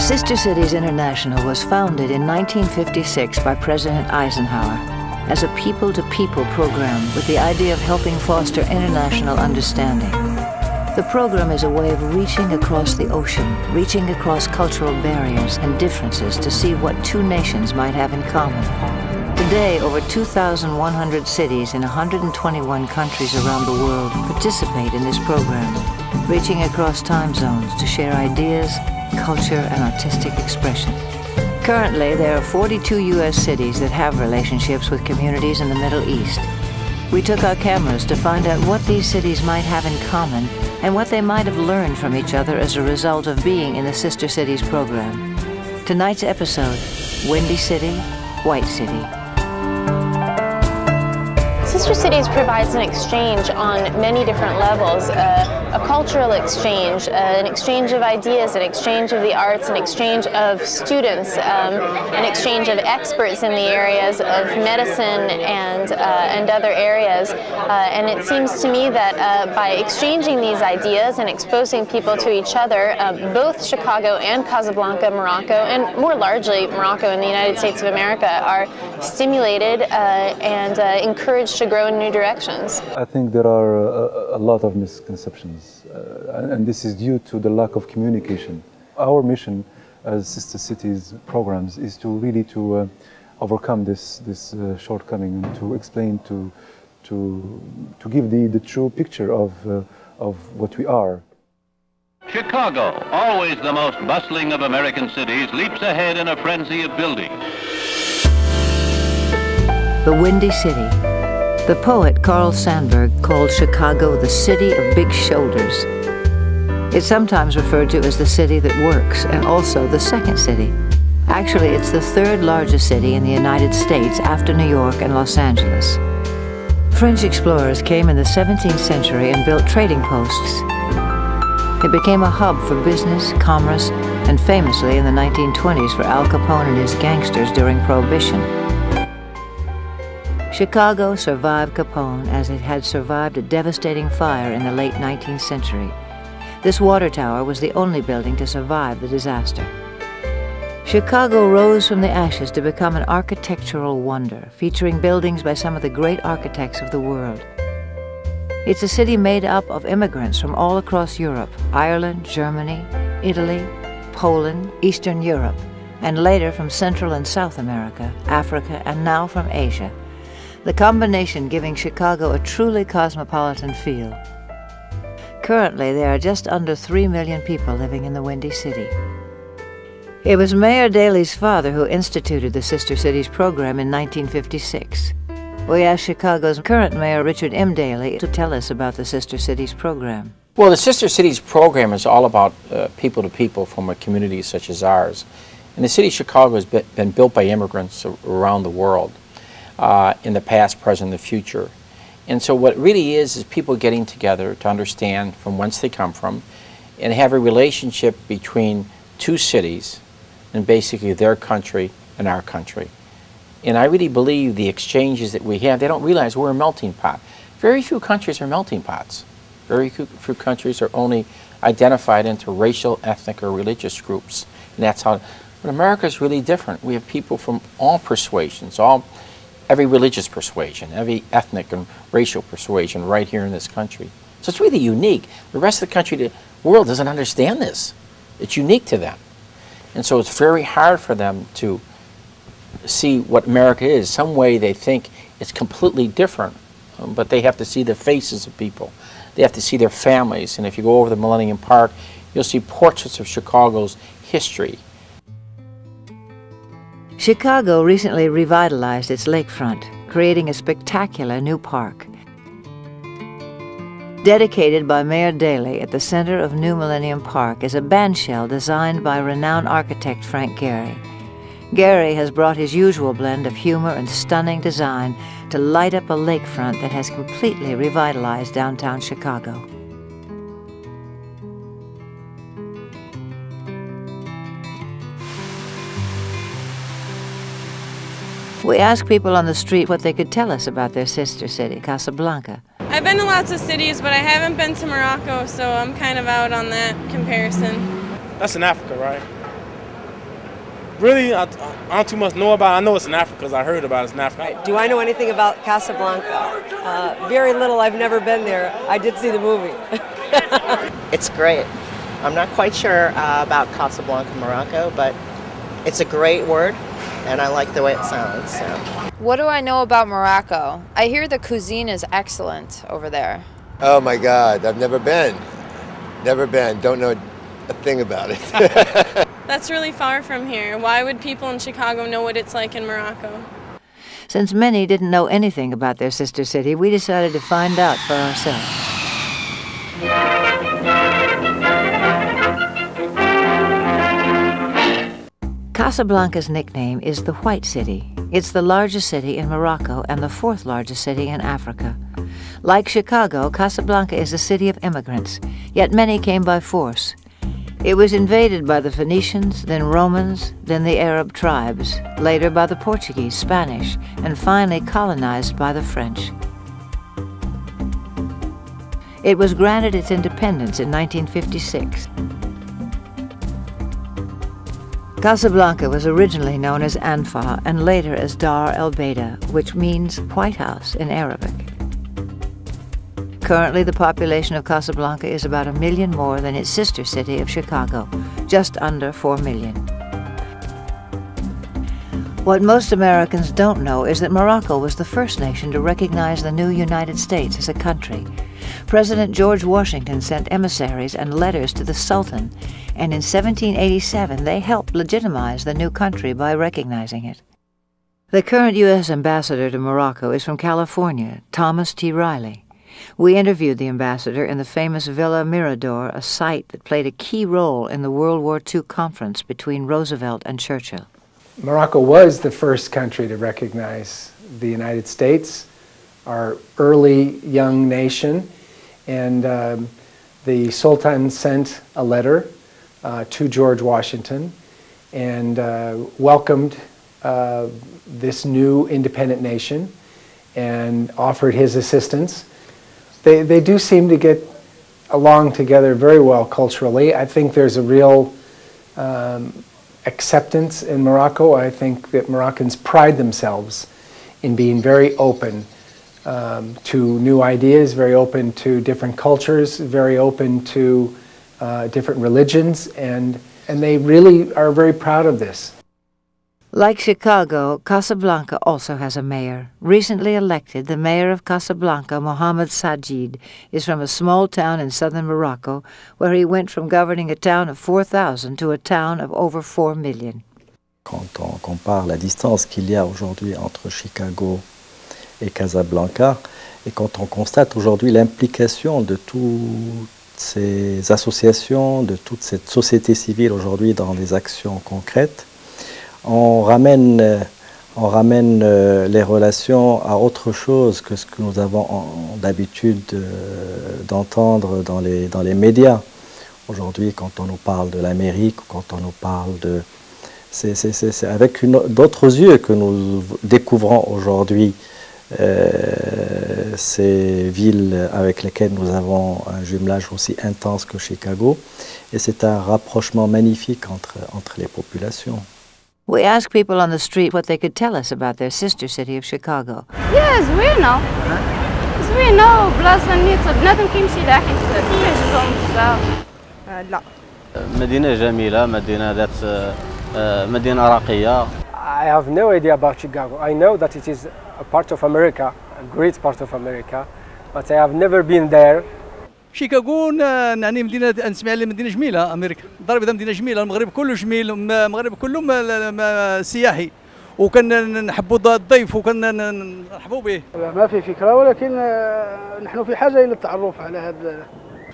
Sister Cities International was founded in 1956 by President Eisenhower as a people-to-people program with the idea of helping foster international understanding. The program is a way of reaching across the ocean, reaching across cultural barriers and differences to see what two nations might have in common. Today, over 2,100 cities in 121 countries around the world participate in this program, reaching across time zones to share ideas, culture, and artistic expression. Currently, there are 42 U.S. cities that have relationships with communities in the Middle East. We took our cameras to find out what these cities might have in common and what they might have learned from each other as a result of being in the Sister Cities program. Tonight's episode, Windy City, White City. Sister Cities provides an exchange on many different levels, a cultural exchange, an exchange of ideas, an exchange of the arts, an exchange of students, an exchange of experts in the areas of medicine and other areas. And it seems to me that by exchanging these ideas and exposing people to each other, both Chicago and Casablanca, Morocco, and more largely Morocco and the United States of America are stimulated and encouraged to grow in new directions. I think there are a lot of misconceptions, and this is due to the lack of communication. Our mission as Sister Cities programs is to really overcome this shortcoming and to explain, to give the true picture of what we are. Chicago, always the most bustling of American cities, leaps ahead in a frenzy of building. The Windy City. The poet Carl Sandburg called Chicago the city of big shoulders. It's sometimes referred to as the city that works, and also the second city. Actually, it's the third largest city in the United States after New York and Los Angeles. French explorers came in the 17th century and built trading posts. It became a hub for business, commerce, and famously in the 1920s for Al Capone and his gangsters during Prohibition. Chicago survived Capone as it had survived a devastating fire in the late 19th century. This water tower was the only building to survive the disaster. Chicago rose from the ashes to become an architectural wonder, featuring buildings by some of the great architects of the world. It's a city made up of immigrants from all across Europe, Ireland, Germany, Italy, Poland, Eastern Europe, and later from Central and South America, Africa, and now from Asia. The combination giving Chicago a truly cosmopolitan feel. Currently, there are just under 3 million people living in the Windy City. It was Mayor Daley's father who instituted the Sister Cities program in 1956. We asked Chicago's current mayor, Richard M. Daley, to tell us about the Sister Cities program. Well, the Sister Cities program is all about people to people from a community such as ours. And the city of Chicago has been built by immigrants around the world. In the past, present, and the future. And so what it really is people getting together to understand from whence they come from and have a relationship between two cities and basically their country and our country. And I really believe the exchanges that we have, they don't realize we're a melting pot. Very few countries are melting pots. Very few countries are only identified into racial, ethnic, or religious groups. And that's how, but America is really different. We have people from all persuasions, every religious persuasion, every ethnic and racial persuasion right here in this country. So it's really unique. The rest of the country, the world doesn't understand this. It's unique to them. And so it's very hard for them to see what America is. Some way they think it's completely different, but they have to see the faces of people. They have to see their families. And if you go over the Millennium Park, you'll see portraits of Chicago's history. Chicago recently revitalized its lakefront, creating a spectacular new park. Dedicated by Mayor Daley at the center of New Millennium Park is a bandshell designed by renowned architect Frank Gehry. Gehry has brought his usual blend of humor and stunning design to light up a lakefront that has completely revitalized downtown Chicago. We asked people on the street what they could tell us about their sister city, Casablanca. I've been to lots of cities, but I haven't been to Morocco, so I'm kind of out on that comparison. That's in Africa, right? Really, I don't too much know about it. I know it's in Africa because I heard about it in Africa. Do I know anything about Casablanca? Very little. I've never been there. I did see the movie. It's great. I'm not quite sure about Casablanca, Morocco, but it's a great word, and I like the way it sounds. So. What do I know about Morocco? I hear the cuisine is excellent over there. Oh my God, I've never been. Never been. Don't know a thing about it. That's really far from here. Why would people in Chicago know what it's like in Morocco? Since many didn't know anything about their sister city, we decided to find out for ourselves. Casablanca's nickname is the White City. It's the largest city in Morocco and the fourth largest city in Africa. Like Chicago, Casablanca is a city of immigrants, yet many came by force. It was invaded by the Phoenicians, then Romans, then the Arab tribes, later by the Portuguese, Spanish, and finally colonized by the French. It was granted its independence in 1956. Casablanca was originally known as Anfa and later as Dar el Beida, which means White House in Arabic. Currently, the population of Casablanca is about 1 million more than its sister city of Chicago, just under 4 million. What most Americans don't know is that Morocco was the first nation to recognize the new United States as a country. President George Washington sent emissaries and letters to the Sultan, and in 1787 they helped legitimize the new country by recognizing it. The current U.S. ambassador to Morocco is from California, Thomas T. Riley. We interviewed the ambassador in the famous Villa Mirador, a site that played a key role in the World War II conference between Roosevelt and Churchill. Morocco was the first country to recognize the United States, our early young nation, and the Sultan sent a letter to George Washington and welcomed this new independent nation and offered his assistance. They do seem to get along together very well culturally. I think there's a real acceptance in Morocco. I think that Moroccans pride themselves in being very open to new ideas, very open to different cultures, very open to different religions, and they really are very proud of this. Like Chicago, Casablanca also has a mayor. Recently elected, the mayor of Casablanca, Mohammed Sajid, is from a small town in southern Morocco, where he went from governing a town of 4,000 to a town of over 4 million. Quand on compare la distance qu'il y a aujourd'hui entre Chicago et Casablanca, et quand on constate aujourd'hui l'implication de toutes ces associations, de toute cette société civile aujourd'hui dans des actions concrètes, on ramène les relations à autre chose que ce que nous avons d'habitude d'entendre dans les médias. Aujourd'hui, quand on nous parle de l'Amérique, quand on nous parle de... C'est avec d'autres yeux que nous découvrons aujourd'hui ces villes avec lesquelles nous avons un jumelage aussi intense que Chicago. Et c'est un rapprochement magnifique entre les populations. We asked people on the street what they could tell us about their sister city of Chicago. Yes, زوينة. زوينة وبلاصة نيتة بنادم كيمشي لها حيت كيعجبهم بزاف. لا. مدينة جميلة، مدينة ذات مدينة راقية. I have no idea about Chicago. I know that it is a part of America, a great part of America, but I have never been there. شيكاغو يعني مدينة نسمع عليها مدينة جميلة. أمريكا ضرب مدينة جميلة. المغرب كله جميل. المغرب كله سياحي. وكان نحبوا الضيف وكان نرحبوا به. ما في فكرة ولكن نحن في حاجة إلى التعرف على هذا.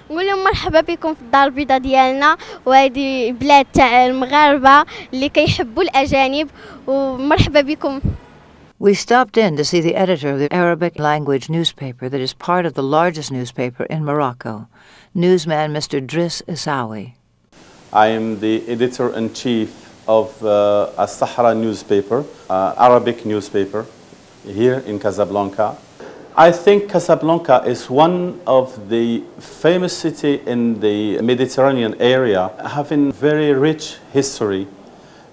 نقول لهم مرحبا بكم في الدار البيضاء ديالنا وهذه بلاد تاع المغاربة اللي كيحبوا الأجانب ومرحبا بكم. We stopped in to see the editor of the Arabic language newspaper that is part of the largest newspaper in Morocco, newsman Mr. Driss Issawi. I am the editor-in-chief of a Sahara newspaper, Arabic newspaper, here in Casablanca. I think Casablanca is one of the famous cities in the Mediterranean area, having very rich history.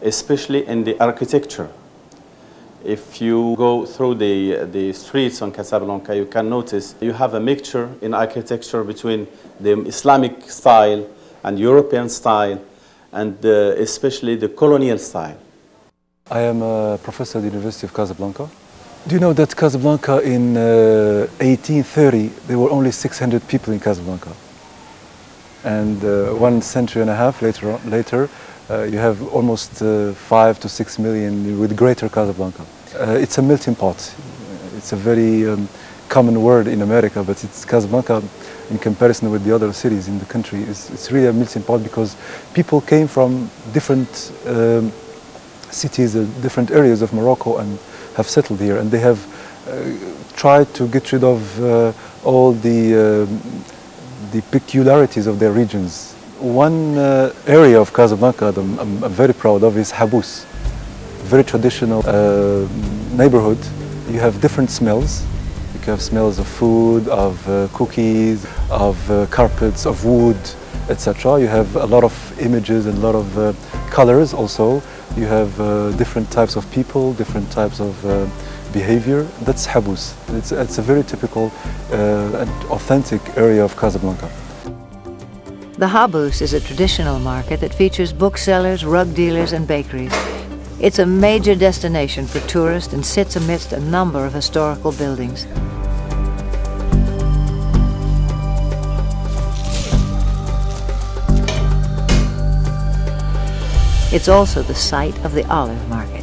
especially in the architecture. If you go through the streets on Casablanca, you can notice you have a mixture in architecture between the Islamic style and European style, and especially the colonial style. I am a professor at the University of Casablanca. Do you know that Casablanca in 1830, there were only 600 people in Casablanca? And 1 century and a half later, you have almost 5 to 6 million with Greater Casablanca. It's a melting pot. It's a very common word in America, but it's Casablanca in comparison with the other cities in the country. It's really a melting pot because people came from different cities, different areas of Morocco and have settled here, and they have tried to get rid of all the peculiarities of their regions. One area of Casablanca that I'm very proud of is Habous, very traditional neighborhood. You have different smells. You have smells of food, of cookies, of carpets, of wood, etc. You have a lot of images and a lot of colors also. You have different types of people, different types of behavior. That's Habous. It's a very typical and authentic area of Casablanca. The Habous is a traditional market that features booksellers, rug dealers, and bakeries. It's a major destination for tourists and sits amidst a number of historical buildings. It's also the site of the olive market.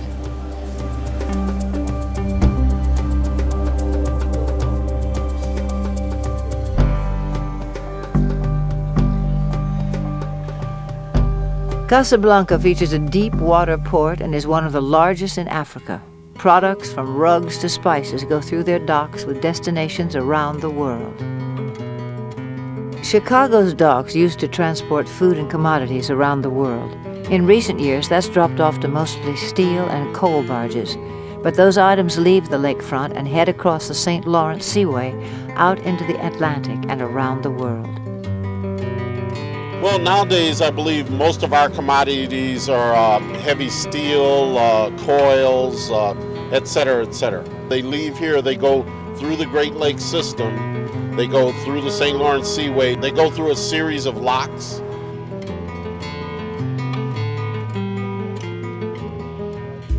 Casablanca features a deep water port and is one of the largest in Africa. Products from rugs to spices go through their docks with destinations around the world. Chicago's docks used to transport food and commodities around the world. In recent years, that's dropped off to mostly steel and coal barges. But those items leave the lakefront and head across the St. Lawrence Seaway out into the Atlantic and around the world. Well, nowadays I believe most of our commodities are heavy steel, coils, et cetera, et cetera. They leave here, they go through the Great Lakes system, they go through the St. Lawrence Seaway, they go through a series of locks.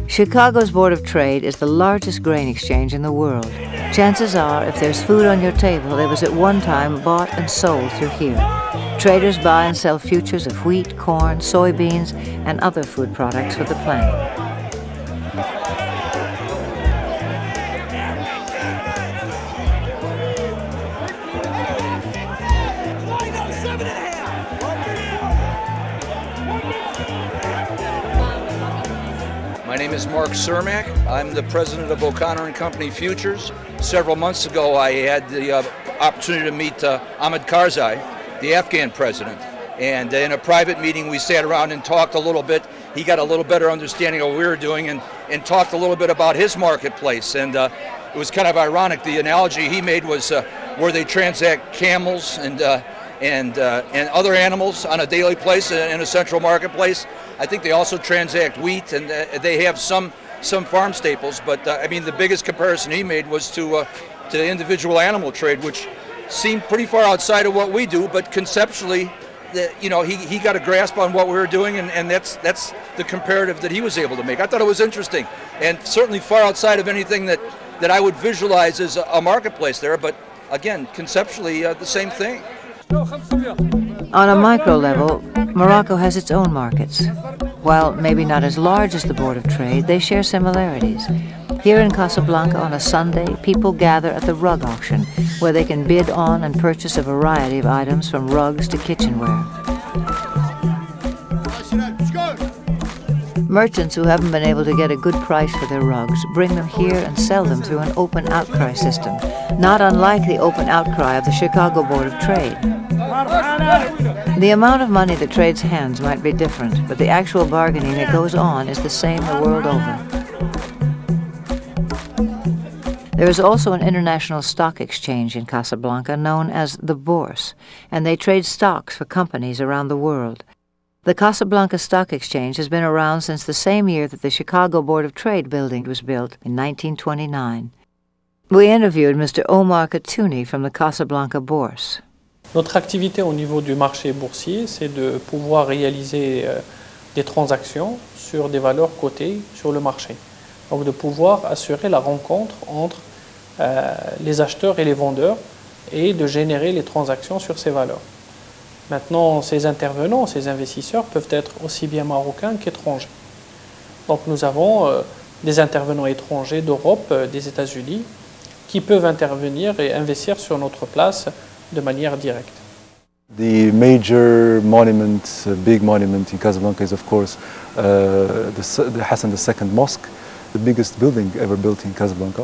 Chicago's Board of Trade is the largest grain exchange in the world. Chances are, if there's food on your table, it was at one time bought and sold through here. Traders buy and sell futures of wheat, corn, soybeans, and other food products for the planet. My name is Mark Cermak. I'm the president of O'Connor & Company Futures. Several months ago, I had the opportunity to meet Ahmed Karzai, the Afghan president. And in a private meeting, we sat around and talked a little bit. He got a little better understanding of what we were doing and talked a little bit about his marketplace. And it was kind of ironic. The analogy he made was where they transact camels and other animals on a daily place in a central marketplace. I think they also transact wheat, and they have some farm staples. But I mean, the biggest comparison he made was to the individual animal trade, which seemed pretty far outside of what we do, but conceptually, you know, he got a grasp on what we were doing, and that's the comparative that he was able to make. I thought it was interesting, and certainly far outside of anything that I would visualize as a marketplace there, but again, conceptually, the same thing. On a micro level, Morocco has its own markets. While maybe not as large as the Board of Trade, they share similarities. Here in Casablanca on a Sunday, people gather at the rug auction, where they can bid on and purchase a variety of items from rugs to kitchenware. Merchants who haven't been able to get a good price for their rugs bring them here and sell them through an open outcry system, not unlike the open outcry of the Chicago Board of Trade. The amount of money that trades hands might be different, but the actual bargaining that goes on is the same the world over. There is also an international stock exchange in Casablanca known as the Bourse, and they trade stocks for companies around the world. The Casablanca Stock Exchange has been around since the same year that the Chicago Board of Trade building was built in 1929. We interviewed Mr. Omar Katouni from the Casablanca Bourse. Notre activité au niveau du marché boursier, c'est de pouvoir réaliser des transactions sur des valeurs cotées sur le marché. Donc de pouvoir assurer la rencontre entre les acheteurs et les vendeurs et de générer les transactions sur ces valeurs. Maintenant, ces intervenants, ces investisseurs peuvent être aussi bien marocains qu'étrangers. Donc nous avons des intervenants étrangers d'Europe, des États-Unis, qui peuvent intervenir et investir sur notre place de manière directe. The major monument, big monument in Casablanca is of course the Hassan II Mosque, the biggest building ever built in Casablanca.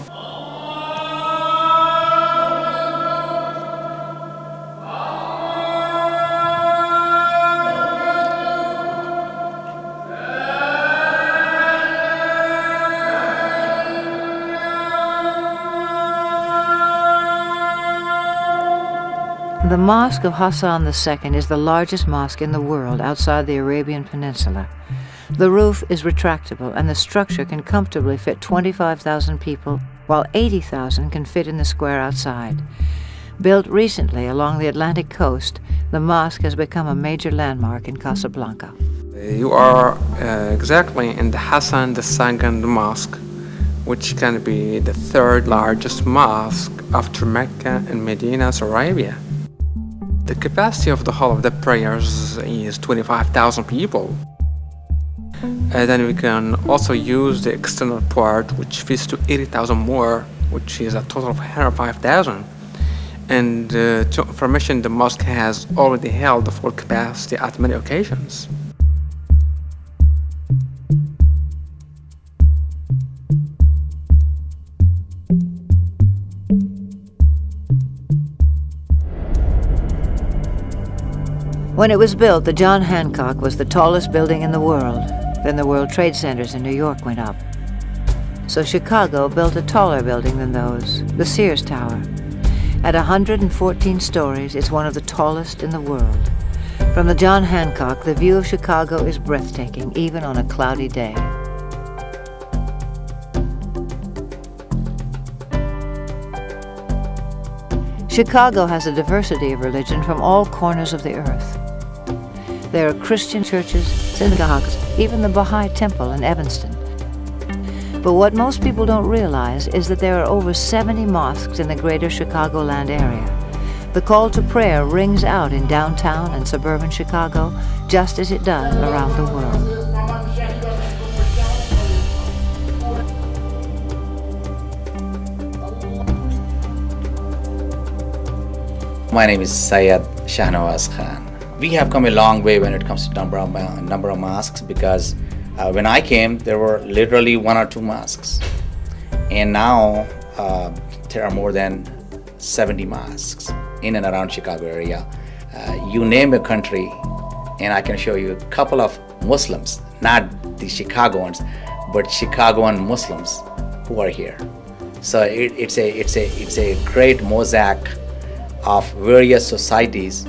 The Mosque of Hassan II is the largest mosque in the world outside the Arabian Peninsula. The roof is retractable and the structure can comfortably fit 25,000 people, while 80,000 can fit in the square outside. Built recently along the Atlantic coast, the mosque has become a major landmark in Casablanca. You are exactly in the Hassan II Mosque, which can be the third largest mosque after Mecca and Medina, Arabia. The capacity of the hall of the prayers is 25,000 people. And then we can also use the external part, which fits to 80,000 more, which is a total of 105,000. And to information, the mosque has already held the full capacity at many occasions. When it was built, the John Hancock was the tallest building in the world. Then the World Trade Centers in New York went up. So Chicago built a taller building than those, the Sears Tower. At 114 stories, it's one of the tallest in the world. From the John Hancock, the view of Chicago is breathtaking, even on a cloudy day. Chicago has a diversity of religion from all corners of the earth. There are Christian churches, synagogues, even the Baha'i Temple in Evanston. But what most people don't realize is that there are over 70 mosques in the greater Chicagoland area. The call to prayer rings out in downtown and suburban Chicago, just as it does around the world. My name is Syed Shahnawaz Khan. We have come a long way when it comes to number of mosques, because when I came, there were literally 1 or 2 mosques. And now there are more than 70 mosques in and around Chicago area. You name a country, and I can show you a couple of Muslims, not the Chicagoans, but Chicagoan Muslims who are here. So it's a great mosaic of various societies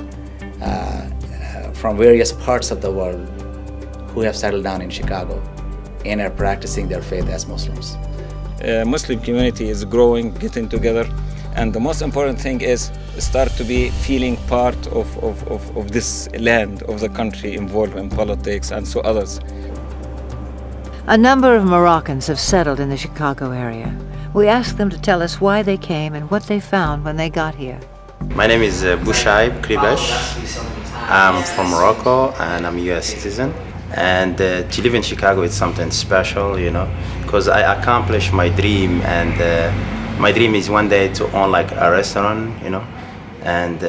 from various parts of the world who have settled down in Chicago and are practicing their faith as Muslims. Muslim community is growing, getting together, and the most important thing is start to be feeling part of this land, of the country, involved in politics and so others. A number of Moroccans have settled in the Chicago area. We asked them to tell us why they came and what they found when they got here. My name is Boushaib Kribash. I'm from Morocco and I'm a US citizen. And to live in Chicago is something special, you know, because I accomplished my dream, and my dream is one day to own like a restaurant, you know, and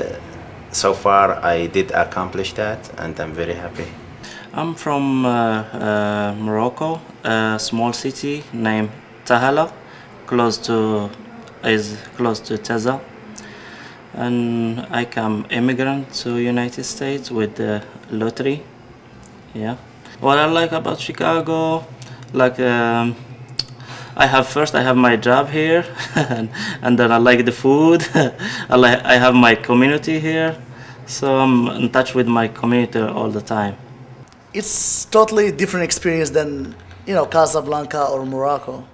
so far I did accomplish that, and I'm very happy. I'm from Morocco, a small city named Tahala, close to Taza. And I come immigrant to United States with the lottery. Yeah. What I like about Chicago, like I have my job here, and then I like the food. I have my community here, so I'm in touch with my community all the time. it's totally different experience than, you know, Casablanca or Morocco.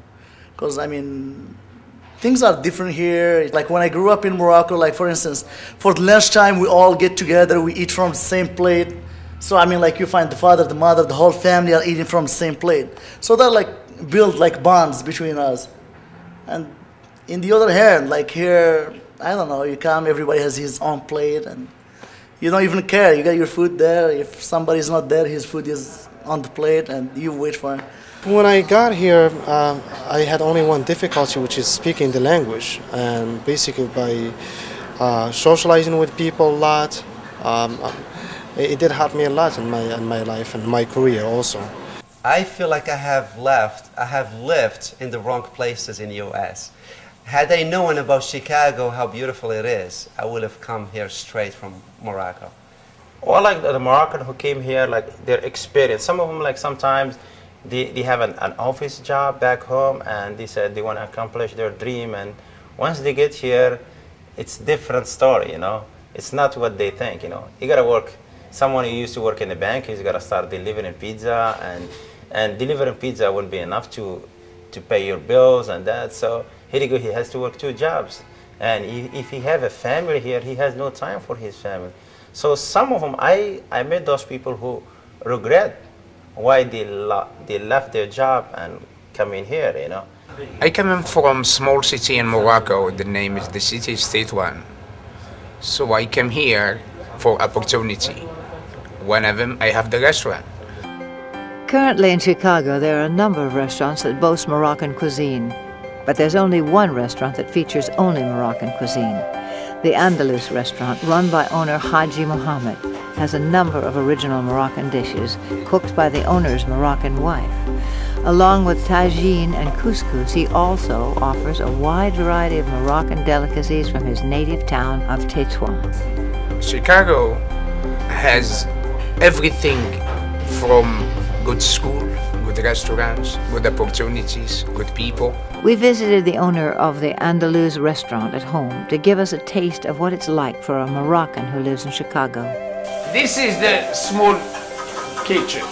Because, I mean, things are different here. Like when I grew up in Morocco, like for instance, for lunchtime we all get together, we eat from the same plate. So I mean, like you find the father, the mother, the whole family are eating from the same plate. So that like build like bonds between us. And in the other hand, like here, I don't know, you come, everybody has his own plate and you don't even care. You got your food there. If somebody's not there, his food is on the plate and you wait for him. When I got here, I had only one difficulty, which is speaking the language. And basically by socializing with people a lot, it did help me a lot in my life and my career also. I feel like I have lived in the wrong places in the U.S. Had I known about Chicago, how beautiful it is, I would have come here straight from Morocco. Well, like the Moroccan who came here, like their experience. Some of them, like sometimes they have an office job back home, and they said they want to accomplish their dream. And once they get here, it's a different story, you know. It's not what they think, you know. You gotta work. Someone who used to work in the bank, he's gotta start delivering pizza, and delivering pizza wouldn't be enough to pay your bills and that. So here you go, he has to work 2 jobs. And if he have a family here, he has no time for his family. So some of them, I met those people who regret why they left their job and come in here, you know. I come in from small city in Morocco. The name is the city State One. So I came here for opportunity. One of them, I have the restaurant. Currently in Chicago, there are a number of restaurants that boast Moroccan cuisine, but there's only one restaurant that features only Moroccan cuisine. The Andalus restaurant, run by owner Haji Mohammed, has a number of original Moroccan dishes cooked by the owner's Moroccan wife. Along with tagine and couscous, he also offers a wide variety of Moroccan delicacies from his native town of Tétouan. Chicago has everything from good school, good restaurants, good opportunities, good people. We visited the owner of the Andalus restaurant at home to give us a taste of what it's like for a Moroccan who lives in Chicago. This is the small kitchen.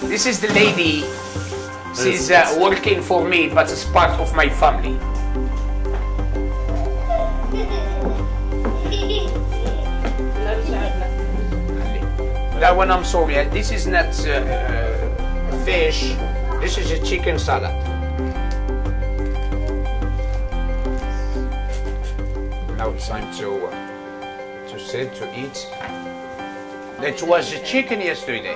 This is the lady. She's working for me, but it's part of my family. That one, I'm sorry, this is not fish, this is a chicken salad. Now it's time to sit, to eat. That was the chicken yesterday.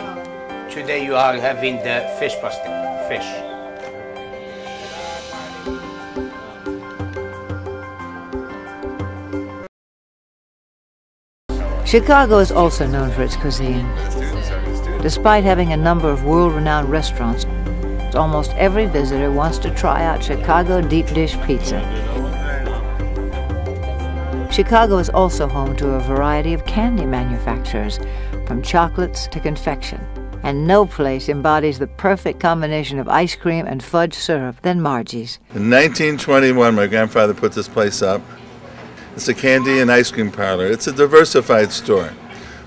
Today you are having the fish pasta, fish. Chicago is also known for its cuisine. Despite having a number of world-renowned restaurants, almost every visitor wants to try out Chicago deep dish pizza. Chicago is also home to a variety of candy manufacturers, from chocolates to confection, and no place embodies the perfect combination of ice cream and fudge syrup than Margie's. In 1921, my grandfather put this place up. It's a candy and ice cream parlor. It's a diversified store.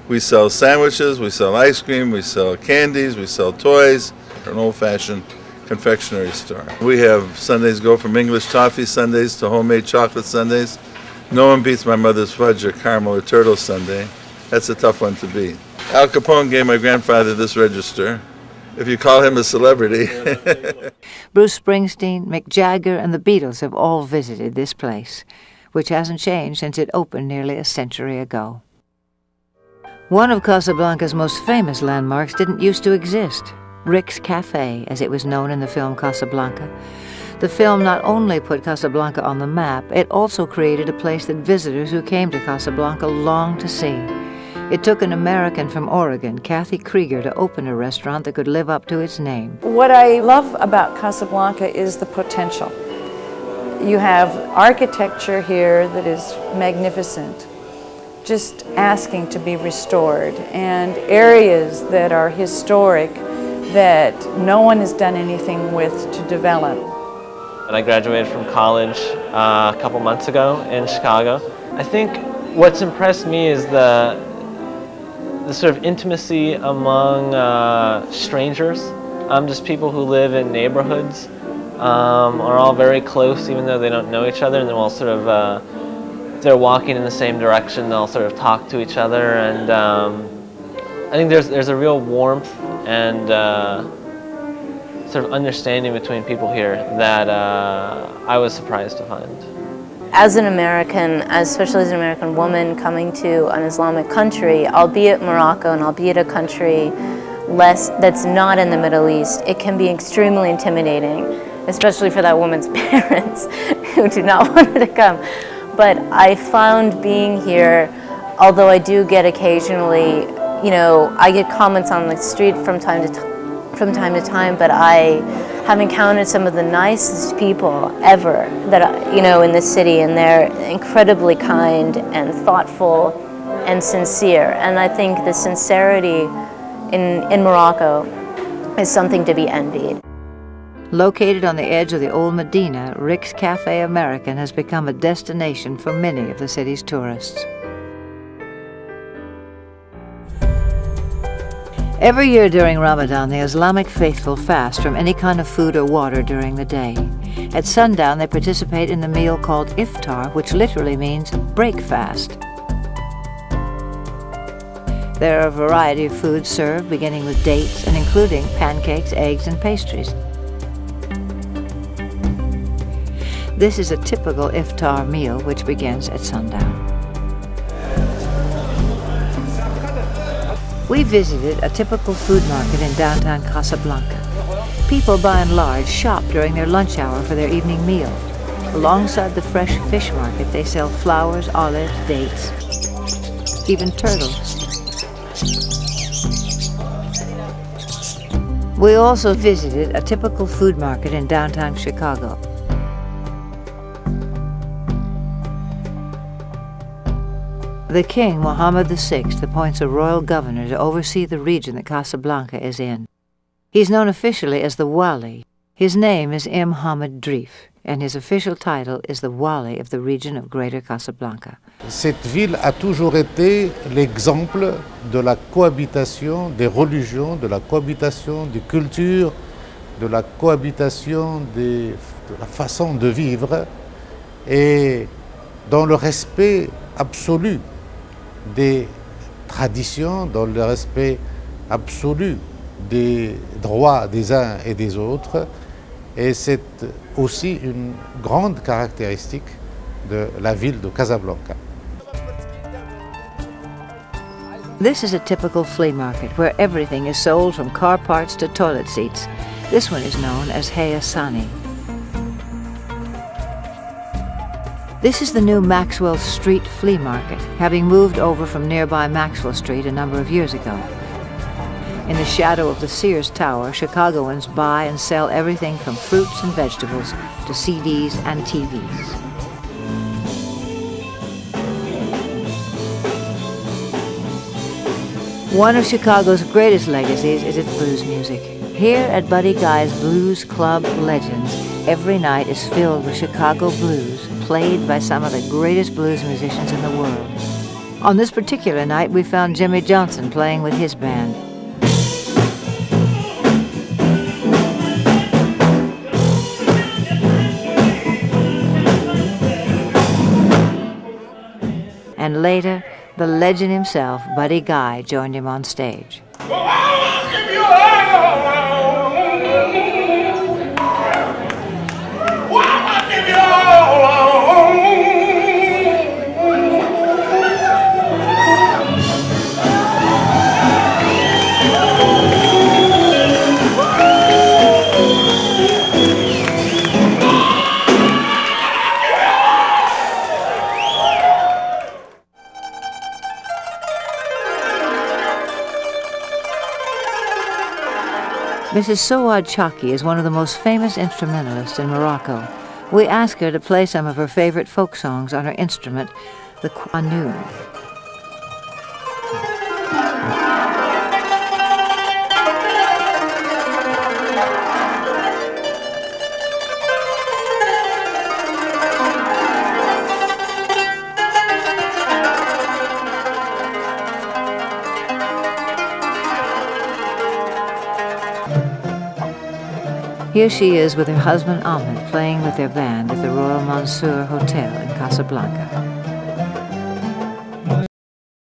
We sell sandwiches, we sell ice cream, we sell candies, we sell toys. An old-fashioned confectionery store. We have Sundays go from English toffee Sundays to homemade chocolate Sundays. No one beats my mother's fudge or caramel or turtle sundae. That's a tough one to beat. Al Capone gave my grandfather this register. If you call him a celebrity. Bruce Springsteen, Mick Jagger, and the Beatles have all visited this place, which hasn't changed since it opened nearly a century ago. One of Casablanca's most famous landmarks didn't used to exist, Rick's Cafe, as it was known in the film Casablanca. The film not only put Casablanca on the map, it also created a place that visitors who came to Casablanca longed to see. It took an American from Oregon, Kathy Krieger, to open a restaurant that could live up to its name. What I love about Casablanca is the potential. You have architecture here that is magnificent, just asking to be restored, and areas that are historic that no one has done anything with to develop. And I graduated from college a couple months ago in Chicago. I think what's impressed me is the the sort of intimacy among strangers, just people who live in neighborhoods, are all very close even though they don't know each other, and they're all sort of, if they're walking in the same direction, they'll sort of talk to each other, and I think there's a real warmth and sort of understanding between people here that I was surprised to find. As an American, especially as an American woman coming to an Islamic country, albeit Morocco and albeit a country that's not in the Middle East, it can be extremely intimidating, especially for that woman's parents who do not want her to come. But I found being here, although I do get occasionally, you know, I get comments on the street from time to time, but I have encountered some of the nicest people ever that, you know, in this city, and they're incredibly kind and thoughtful and sincere. And I think the sincerity in Morocco is something to be envied. Located on the edge of the old Medina, Rick's Cafe American has become a destination for many of the city's tourists. Every year during Ramadan, the Islamic faithful fast from any kind of food or water during the day. At sundown, they participate in the meal called iftar, which literally means break fast. There are a variety of foods served, beginning with dates and including pancakes, eggs, and pastries. This is a typical iftar meal which begins at sundown. We visited a typical food market in downtown Casablanca. People by and large shop during their lunch hour for their evening meal. Alongside the fresh fish market, they sell flowers, olives, dates, even turtles. We also visited a typical food market in downtown Chicago. The king, Mohammed VI, appoints a royal governor to oversee the region that Casablanca is in. He's known officially as the Wali. His name is M. Hamad Drif, and his official title is the Wali of the region of Greater Casablanca. Cette ville a toujours été l'exemple de la cohabitation des religions, de la cohabitation des cultures, de la cohabitation de la façon de vivre, et dans le respect absolu des traditions, dans le respect absolu des droits des uns et des autres. Et c'est aussi une grande caractéristique de la ville de Casablanca. This is a typical flea market where everything is sold from car parts to toilet seats. This one is known as Hayasani. This is the new Maxwell Street Flea Market, having moved over from nearby Maxwell Street a number of years ago. In the shadow of the Sears Tower, Chicagoans buy and sell everything from fruits and vegetables to CDs and TVs. One of Chicago's greatest legacies is its blues music. Here at Buddy Guy's Blues Club Legends, every night is filled with Chicago blues, played by some of the greatest blues musicians in the world. On this particular night, we found Jimmy Johnson playing with his band. And later, the legend himself, Buddy Guy, joined him on stage. Mrs. Souad Chaki is one of the most famous instrumentalists in Morocco. We asked her to play some of her favorite folk songs on her instrument, the quanoon. Here she is with her husband Ahmed playing with their band at the Royal Mansour Hotel in Casablanca.